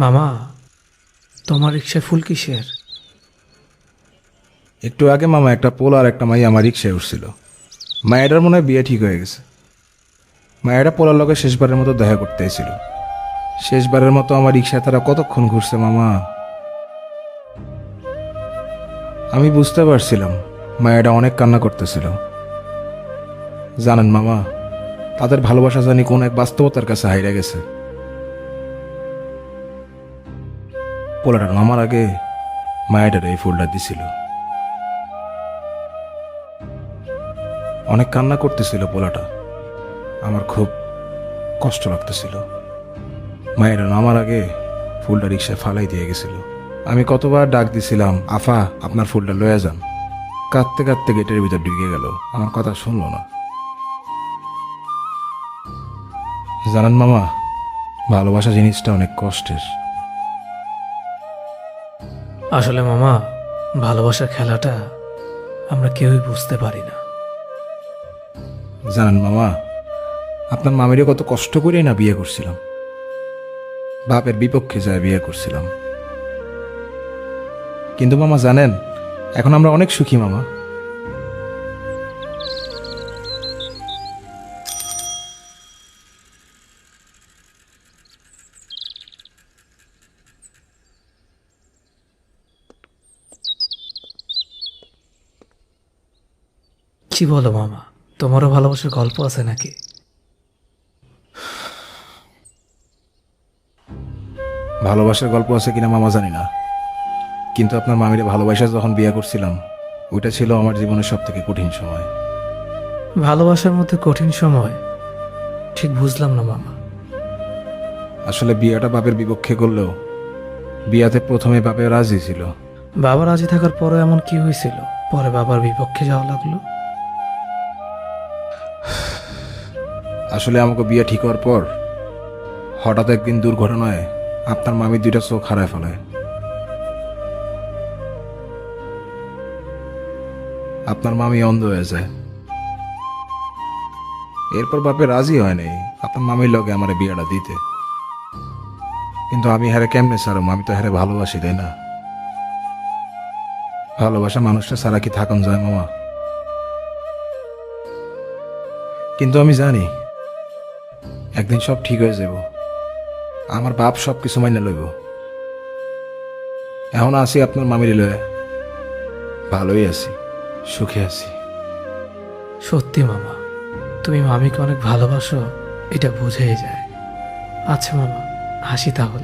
মামা, তোমার রিক্সায় ফুল কিসের? একটু আগে মামা একটা পোল আর একটা মাই আমার রিক্সায় উঠছিল। মায়েরার মনে হয় বিয়ে ঠিক হয়ে গেছে। মায়েরা পোলার লগে শেষবারের মতো দেখা করতে এসেছিল। শেষবারের মতো আমার রিক্সায় তারা কতক্ষণ ঘুরছে মামা। আমি বুঝতে পারছিলাম মায়েরা অনেক কান্না করতেছিল। জানেন মামা, তাদের ভালোবাসা জানি কোন এক বাস্তবতার কাছে হাইরা গেছে। পোলাটার নামার আগে মায়েরার এই ফুলটা দিছিল। অনেক কান্না করতেছিল পোলাটা। আমার খুব কষ্ট লাগতেছিল। মায়ের নামার আগে ফুলটা রিক্সায় ফালাই দিয়ে গেছিল। আমি কতবার ডাক দিছিলাম, আফা আপনার ফুলটা লয়ে যান। কাঁদতে কাঁদতে গেটের ভিতর ঢুকে গেল, আমার কথা শুনলো না। জানেন মামা, ভালোবাসা জিনিসটা অনেক কষ্টের। আসলে মামা, ভালোবাসার খেলাটা আমরা কেউই বুঝতে পারি না। জানেন মামা, আপনার মামিরও কত কষ্ট করেই না বিয়ে করছিলাম। বাপের বিপক্ষে যায় বিয়ে করছিলাম। কিন্তু মামা জানেন, এখন আমরা অনেক সুখী মামা। কি বলো মামা, তোমারও ভালোবাসার গল্প আছে নাকি? ভালোবাসার গল্প আছে কিনা মামা জানি না, কিন্তু আপনার মামিরে ভালোবাসা যখন বিয়ে করছিলাম, ওইটা ছিল আমার জীবনের সব থেকে কঠিন সময়। ভালোবাসার মধ্যে কঠিন সময়? ঠিক বুঝলাম না মামা। আসলে বিয়েটা বাপের বিপক্ষে করলেও বিয়াতে প্রথমে বাপে রাজি ছিল। বাবা রাজি থাকার পরে এমন কি হয়েছিল পরে বাবার বিপক্ষে যাওয়া লাগলো? আসলে আমাকে বিয়ে ঠিক হওয়ার পর হঠাৎ একদিন দুর্ঘটনায় আপনার মামি দুইটা চোখ হারায় ফেলায়। আপনার মামি অন্ধ হয়ে যায়। এরপর বাপে রাজি হয় নাই আপনার মামির লগে আমার বিয়েটা দিতে। কিন্তু আমি হারে কেমনে ছাড়ম, আমি তো হারে ভালোবাসি, তাই না? ভালোবাসা মানুষটা ছাড়া কি থাকুন যায় মামা? কিন্তু আমি জানি একদিন সব ঠিক হয়ে যাব। আমার বাপ সব কিছু মাইনে লইব। এখন আছি আপনার মামির লয়ে, ভালোই আছি, সুখে আছি। সত্যি মামা, তুমি মামিকে অনেক ভালোবাসো, এটা বোঝাই যায়। আচ্ছা মামা, হাসি তাহলে।